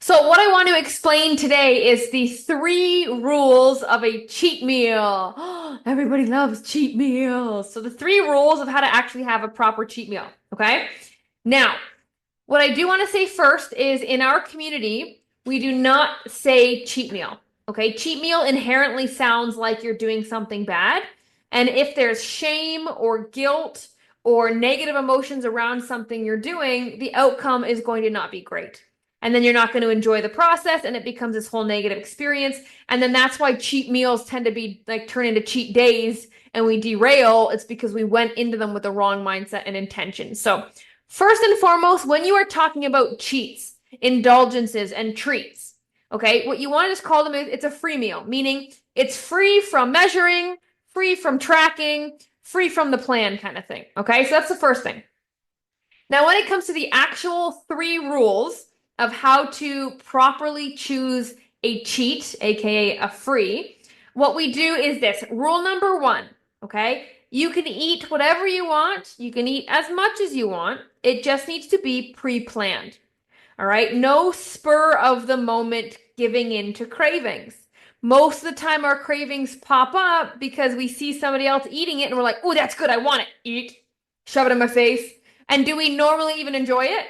So what I want to explain today is the three rules of a cheat meal. Everybody loves cheat meals. So the three rules of how to actually have a proper cheat meal. Okay. Now, what I do want to say first is in our community, we do not say cheat meal. Okay. Cheat meal inherently sounds like you're doing something bad. And if there's shame or guilt or negative emotions around something you're doing, the outcome is going to not be great. And then you're not going to enjoy the process and it becomes this whole negative experience. And then that's why cheat meals tend to be like turn into cheat days and we derail. It's because we went into them with the wrong mindset and intention. So, first and foremost, when you are talking about cheats, indulgences, and treats, okay, what you want to just call them is it's a free meal, meaning it's free from measuring, free from tracking, free from the plan kind of thing. Okay, so that's the first thing. Now, when it comes to the actual three rules of how to properly choose a cheat, aka a free, what we do is this. Rule number one, okay? You can eat whatever you want. You can eat as much as you want. It just needs to be pre-planned. All right? No spur of the moment giving in to cravings. Most of the time, our cravings pop up because we see somebody else eating it and we're like, oh, that's good. I want it. Eat. Shove it in my face. And do we normally even enjoy it?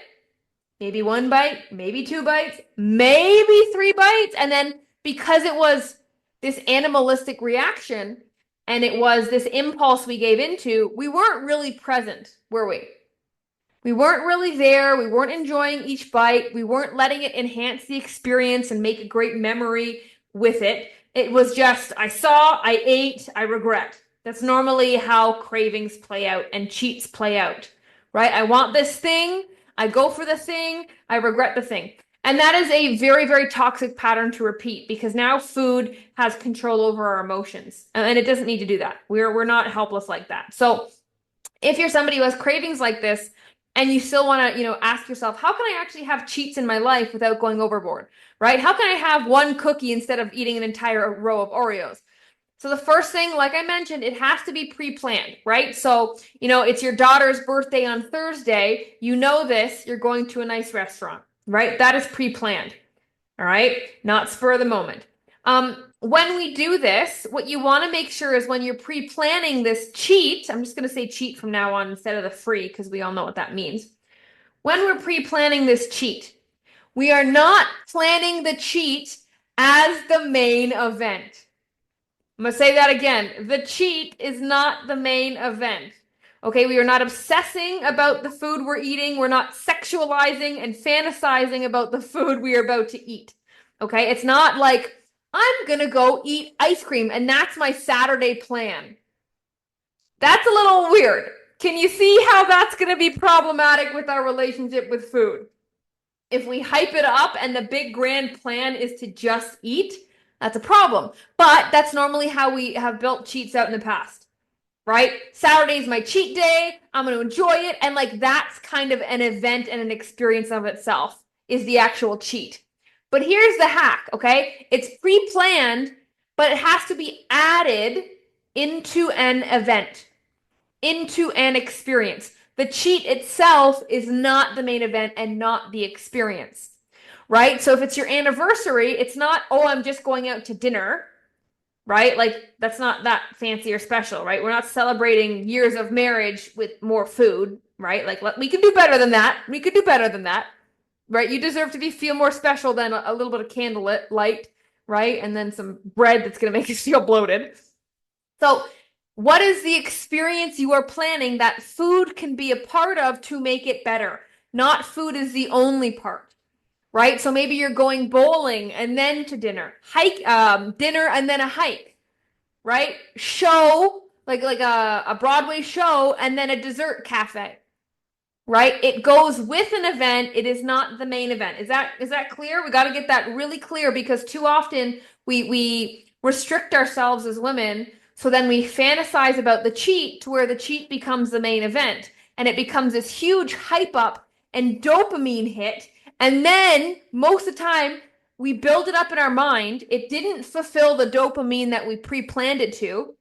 Maybe one bite, maybe two bites, maybe three bites. And then because it was this animalistic reaction and it was this impulse we gave into, we weren't really present, were we? We weren't really there. We weren't enjoying each bite. We weren't letting it enhance the experience and make a great memory with it. It was just, I saw, I ate, I regret. That's normally how cravings play out and cheats play out, right? I want this thing. I go for the thing. I regret the thing. And that is a very, very toxic pattern to repeat because now food has control over our emotions. And it doesn't need to do that. We're not helpless like that. So if you're somebody who has cravings like this, and you still want to, ask yourself, how can I actually have cheats in my life without going overboard, right? How can I have one cookie instead of eating an entire row of Oreos? So the first thing, like I mentioned, it has to be pre-planned, right? So, it's your daughter's birthday on Thursday. You know this, you're going to a nice restaurant, right? That is pre-planned. All right, not spur of the moment. When we do this, what you want to make sure is when you're pre-planning this cheat, I'm just going to say cheat from now on instead of the free because we all know what that means. When we're pre-planning this cheat, we are not planning the cheat as the main event. I'm going to say that again. The cheat is not the main event. Okay, we are not obsessing about the food we're eating. We're not sexualizing and fantasizing about the food we are about to eat. Okay, it's not like I'm gonna go eat ice cream and that's my Saturday plan. That's a little weird. Can you see how that's gonna be problematic with our relationship with food? If we hype it up and the big grand plan is to just eat, that's a problem. But that's normally how we have built cheats out in the past, right? Saturday's my cheat day. I'm going to enjoy it. And like that's kind of an event and an experience of itself is the actual cheat. But here's the hack, okay? It's pre-planned, but it has to be added into an event, into an experience. The cheat itself is not the main event and not the experience, right? So if it's your anniversary, it's not, oh, I'm just going out to dinner, right? Like that's not that fancy or special, right? We're not celebrating years of marriage with more food, right? Like we can do better than that. We could do better than that, right? You deserve to feel more special than a little bit of candle light, right? And then some bread that's going to make you feel bloated. So what is the experience you are planning that food can be a part of to make it better? Not food is the only part, right? So maybe you're going bowling and then to dinner, dinner and then a hike, right? Show like a Broadway show and then a dessert cafe, right? It goes with an event. It is not the main event. Is that clear? We got to get that really clear because too often we restrict ourselves as women. So then we fantasize about the cheat to where the cheat becomes the main event and it becomes this huge hype up and dopamine hit. And then most of the time we build it up in our mind. It didn't fulfill the dopamine that we pre-planned it to,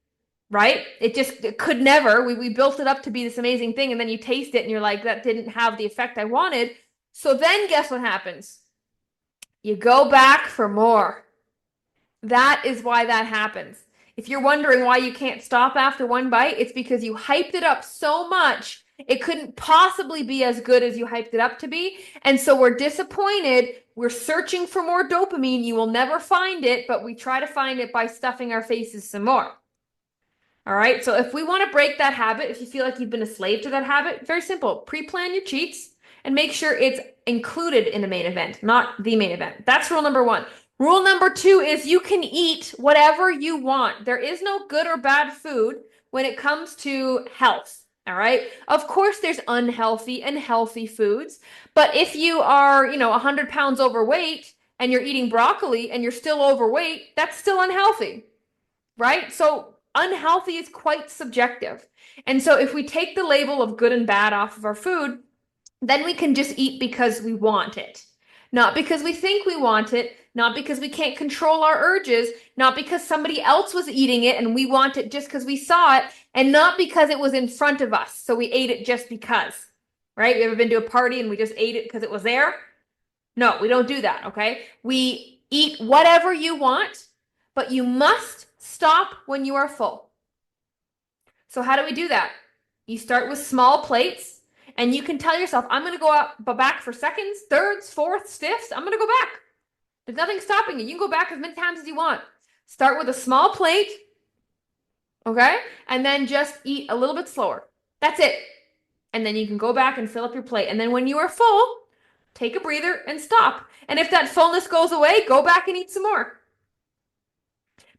right? It could never. We built it up to be this amazing thing, and then you taste it and you're like, that didn't have the effect I wanted. So then guess what happens? you go back for more. That is why that happens. If you're wondering why you can't stop after one bite, it's because you hyped it up so much, it couldn't possibly be as good as you hyped it up to be. And so we're disappointed. We're searching for more dopamine. You will never find it, but we try to find it by stuffing our faces some more. All right. So if we want to break that habit, if you feel like you've been a slave to that habit, very simple. Pre-plan your cheats and make sure it's included in the main event, not the main event. That's rule number one. Rule number two is you can eat whatever you want. There is no good or bad food when it comes to health. All right. Of course, there's unhealthy and healthy foods. But if you are, 100 pounds overweight and you're eating broccoli and you're still overweight, that's still unhealthy. Right? So unhealthy is quite subjective. And so if we take the label of good and bad off of our food, then we can just eat because we want it. Not because we think we want it, not because we can't control our urges, not because somebody else was eating it and we want it just because we saw it, and not because it was in front of us. So we ate it just because, right? You ever been to a party and we just ate it because it was there? No, we don't do that, okay? We eat whatever you want, but you must stop when you are full. So how do we do that? You start with small plates. And you can tell yourself, I'm going to go up back for seconds, thirds, fourths, fifths. I'm going to go back. There's nothing stopping you. You can go back as many times as you want. Start with a small plate, okay? And then just eat a little bit slower. That's it. And then you can go back and fill up your plate. And then when you are full, take a breather and stop. And if that fullness goes away, go back and eat some more.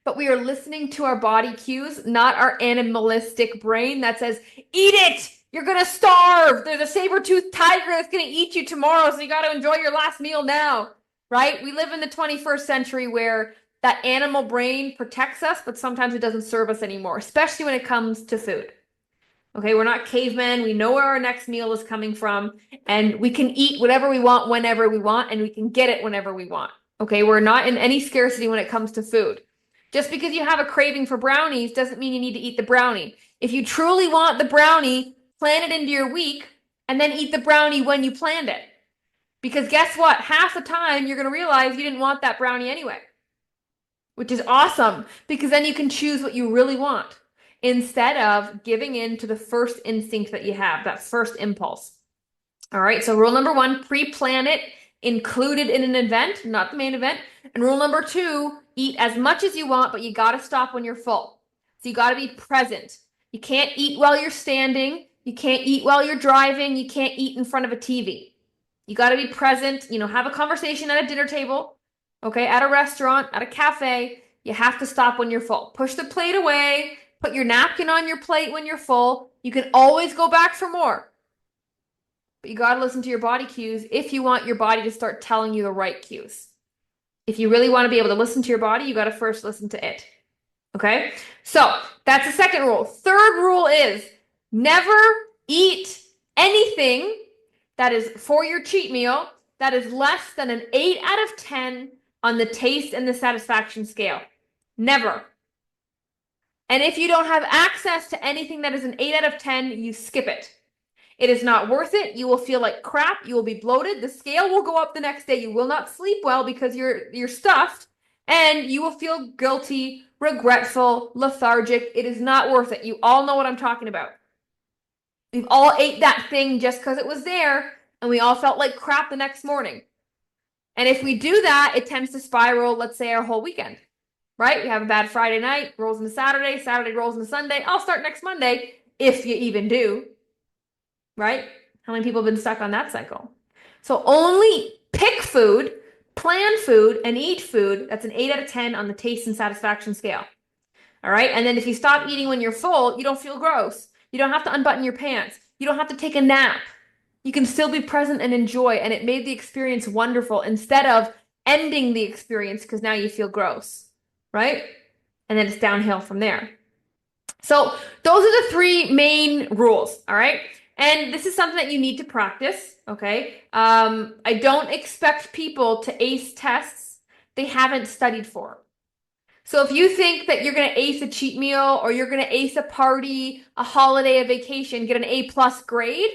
But we are listening to our body cues, not our animalistic brain that says, eat it! You're going to starve. There's a saber-toothed tiger that's going to eat you tomorrow, so you got to enjoy your last meal now, right? We live in the 21st century where that animal brain protects us, but sometimes it doesn't serve us anymore, especially when it comes to food. Okay, we're not cavemen. We know where our next meal is coming from, and we can eat whatever we want whenever we want, and we can get it whenever we want. Okay, we're not in any scarcity when it comes to food. Just because you have a craving for brownies doesn't mean you need to eat the brownie. If you truly want the brownie, plan it into your week and then eat the brownie when you planned it. Because guess what? Half the time you're going to realize you didn't want that brownie anyway, which is awesome because then you can choose what you really want instead of giving in to the first instinct that you have, that first impulse. All right. So rule number one, pre-plan it, included in an event, not the main event. And rule number two, eat as much as you want, but you got to stop when you're full. So you got to be present. You can't eat while you're standing. You can't eat while you're driving. You can't eat in front of a TV. You got to be present, have a conversation at a dinner table, okay, at a restaurant, at a cafe. You have to stop when you're full. Push the plate away. Put your napkin on your plate when you're full. You can always go back for more. But you got to listen to your body cues if you want your body to start telling you the right cues. If you really want to be able to listen to your body, you got to first listen to it. Okay? So that's the second rule. Third rule is never eat anything that is for your cheat meal that is less than an 8 out of 10 on the taste and the satisfaction scale. Never. And if you don't have access to anything that is an 8 out of 10, you skip it. It is not worth it. You will feel like crap. You will be bloated. The scale will go up the next day. You will not sleep well because you're stuffed, and you will feel guilty, regretful, lethargic. It is not worth it. You all know what I'm talking about. We've all ate that thing just because it was there, and we all felt like crap the next morning. And if we do that, it tends to spiral, let's say, our whole weekend, right? We have a bad Friday night, rolls into Saturday, Saturday rolls into Sunday. I'll start next Monday, if you even do. Right? How many people have been stuck on that cycle? So only pick food, plan food, and eat food that's an 8 out of 10 on the taste and satisfaction scale. All right? And then if you stop eating when you're full, you don't feel gross. You don't have to unbutton your pants. You don't have to take a nap. You can still be present and enjoy, and it made the experience wonderful instead of ending the experience because now you feel gross. Right? And then it's downhill from there. So those are the three main rules. All right? And this is something that you need to practice, okay? I don't expect people to ace tests they haven't studied for. So if you think that you're going to ace a cheat meal or you're going to ace a party, a holiday, a vacation, get an A+ grade,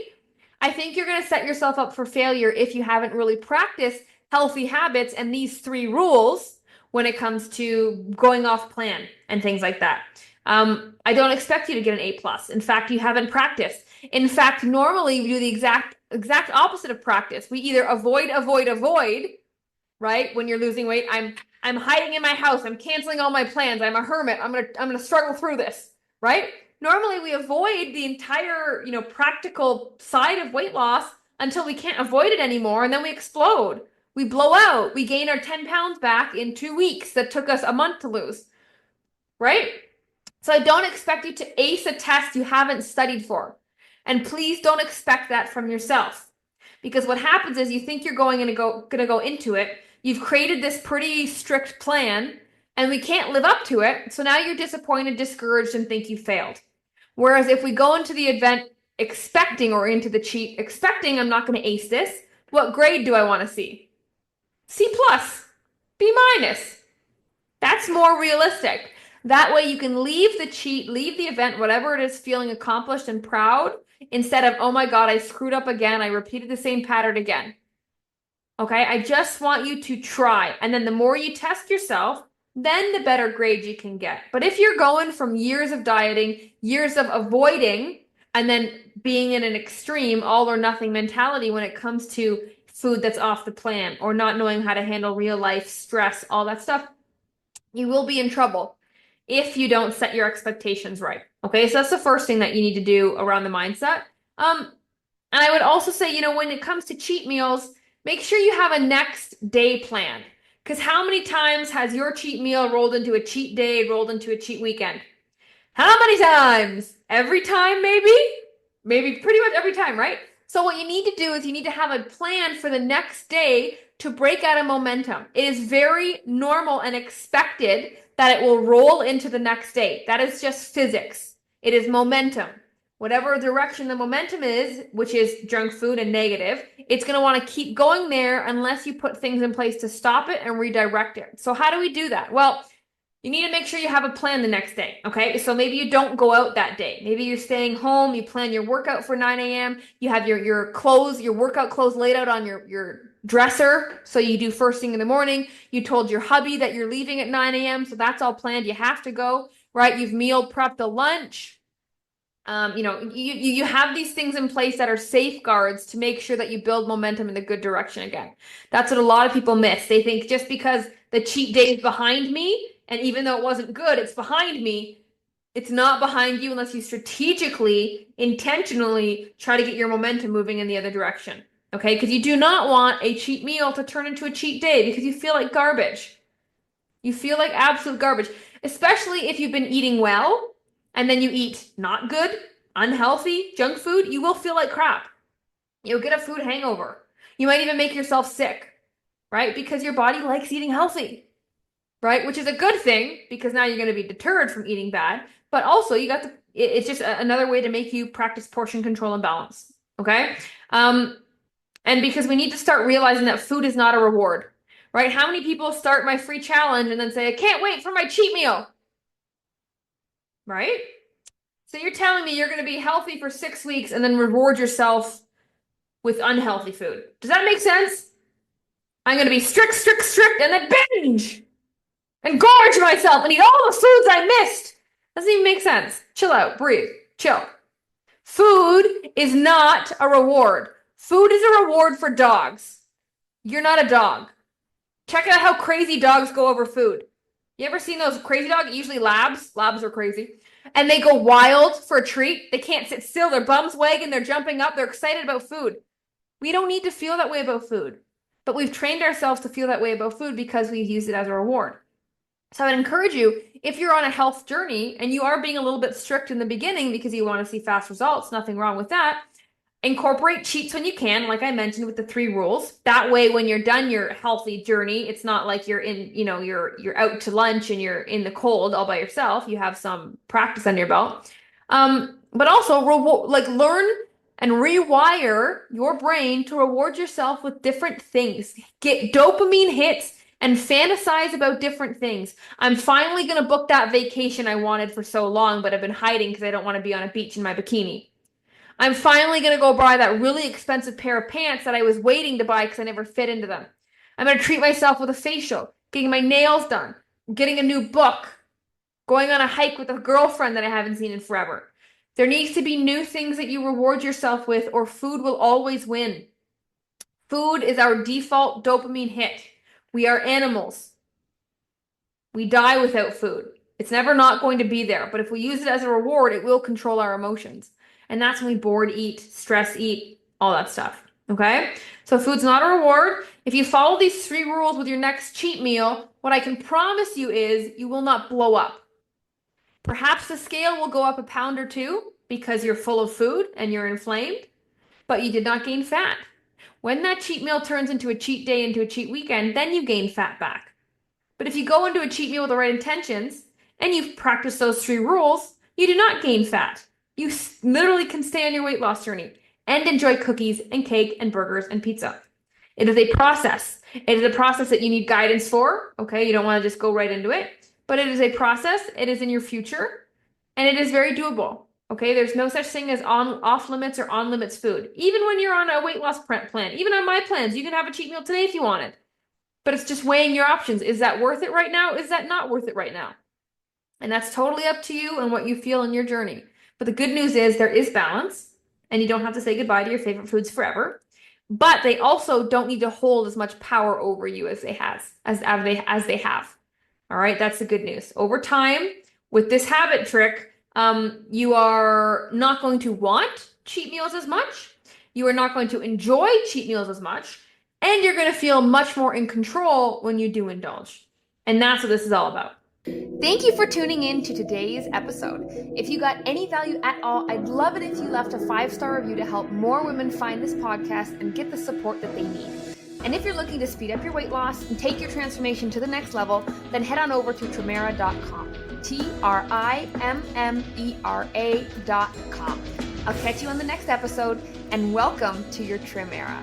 I think you're going to set yourself up for failure if you haven't really practiced healthy habits and these three rules when it comes to going off plan and things like that. I don't expect you to get an A+. In fact, you haven't practiced. In fact, normally we do the exact opposite of practice. We either avoid, right? When you're losing weight, I'm hiding in my house. I'm canceling all my plans. I'm a hermit. I'm gonna struggle through this, right? Normally we avoid the entire, practical side of weight loss until we can't avoid it anymore, and then we explode. We blow out. We gain our 10 pounds back in 2 weeks that took us a month to lose, right? So I don't expect you to ace a test you haven't studied for. And please don't expect that from yourself. Because what happens is you think you're going to go into it. You've created this pretty strict plan and we can't live up to it. So now you're disappointed, discouraged, and think you failed. Whereas if we go into the event expecting, or into the cheat expecting, I'm not going to ace this, what grade do I want to see? C+, B-. That's more realistic. That way you can leave the cheat, leave the event, whatever it is, feeling accomplished and proud, instead of, oh my God, I screwed up again. I repeated the same pattern again. Okay, I just want you to try. And then the more you test yourself, then the better grade you can get. But if you're going from years of dieting, years of avoiding, and then being in an extreme all or nothing mentality when it comes to food that's off the plan, or not knowing how to handle real life stress, all that stuff, you will be in trouble if you don't set your expectations right. Okay, so that's the first thing that you need to do around the mindset. And I would also say, when it comes to cheat meals, make sure you have a next day plan. Because how many times has your cheat meal rolled into a cheat day, rolled into a cheat weekend? How many times? Every time, maybe? Maybe pretty much every time, right? So what you need to do is you need to have a plan for the next day to break out of momentum. It is very normal and expected that it will roll into the next day. That is just physics. It is momentum. Whatever direction the momentum is, which is junk food and negative, it's going to want to keep going there unless you put things in place to stop it and redirect it. So how do we do that? Well, you need to make sure you have a plan the next day, okay? So maybe you don't go out that day. Maybe you're staying home, you plan your workout for 9 a.m., you have your clothes, your workout clothes laid out on your dresser, so you do first thing in the morning. You told your hubby that you're leaving at 9 a.m., so that's all planned. You have to go, right? You've meal prepped the lunch. You have these things in place that are safeguards to make sure that you build momentum in the good direction again. That's what a lot of people miss. They think just because the cheat day is behind me, and even though it wasn't good, it's behind me, it's not behind you unless you strategically, intentionally try to get your momentum moving in the other direction. Okay? Because you do not want a cheat meal to turn into a cheat day because you feel like garbage. You feel like absolute garbage, especially if you've been eating well and then you eat not good, unhealthy, junk food. You will feel like crap. You'll get a food hangover. You might even make yourself sick, right? Because your body likes eating healthy, right? Which is a good thing because now you're going to be deterred from eating bad. But also it's just another way to make you practice portion control and balance, okay? And because we need to start realizing that food is not a reward, right? How many people start my free challenge and then say, I can't wait for my cheat meal, right? So you're telling me you're going to be healthy for 6 weeks and then reward yourself with unhealthy food. Does that make sense? I'm going to be strict, and then binge and gorge myself and eat all the foods I missed. Doesn't even make sense. Chill out, breathe, chill. Food is not a reward. Food is a reward for dogs. You're not a dog. Check out how crazy dogs go over food. You ever seen those crazy dogs? Usually labs. Labs are crazy. And they go wild for a treat. They can't sit still. Their bums wagging. They're jumping up. They're excited about food. We don't need to feel that way about food. But we've trained ourselves to feel that way about food because we've used it as a reward. So I would encourage you, if you're on a health journey and you are being a little bit strict in the beginning because you want to see fast results, nothing wrong with that. Incorporate cheats when you can, like I mentioned with the 3 rules. That way, when you're done your healthy journey, it's not like you're in, you're out to lunch and you're in the cold all by yourself. You have some practice under your belt. But also learn and rewire your brain to reward yourself with different things. Get dopamine hits and fantasize about different things. I'm finally going to book that vacation I wanted for so long, but I've been hiding because I don't want to be on a beach in my bikini. I'm finally going to go buy that really expensive pair of pants that I was waiting to buy because I never fit into them. I'm going to treat myself with a facial, getting my nails done, getting a new book, going on a hike with a girlfriend that I haven't seen in forever. There needs to be new things that you reward yourself with, or food will always win. Food is our default dopamine hit. We are animals. We die without food. It's never not going to be there, but if we use it as a reward, it will control our emotions. And that's when we bored eat, stress eat, all that stuff. Okay? So food's not a reward. If you follow these 3 rules with your next cheat meal, what I can promise you is you will not blow up. Perhaps the scale will go up a pound or 2 because you're full of food and you're inflamed, but you did not gain fat. When that cheat meal turns into a cheat day, into a cheat weekend, then you gain fat back. But if you go into a cheat meal with the right intentions and you've practiced those 3 rules, you do not gain fat. You literally can stay on your weight loss journey and enjoy cookies and cake and burgers and pizza. It is a process. It is a process that you need guidance for. Okay, you don't want to just go right into it, but it is a process. It is in your future, and it is very doable. Okay, there's no such thing as off limits or on limits food. Even when you're on a weight loss plan, even on my plans, you can have a cheat meal today if you wanted. But it's just weighing your options. Is that worth it right now? Is that not worth it right now? And that's totally up to you and what you feel in your journey. But the good news is there is balance, and you don't have to say goodbye to your favorite foods forever. But they also don't need to hold as much power over you as they have. All right, that's the good news. Over time, with this habit trick, you are not going to want cheat meals as much. You are not going to enjoy cheat meals as much. And you're going to feel much more in control when you do indulge. And that's what this is all about. Thank you for tuning in to today's episode. If you got any value at all, I'd love it if you left a 5-star review to help more women find this podcast and get the support that they need. And if you're looking to speed up your weight loss and take your transformation to the next level, then head on over to Trimera.com. TRIMMERA.com. I'll catch you on the next episode, and welcome to your Trim Era.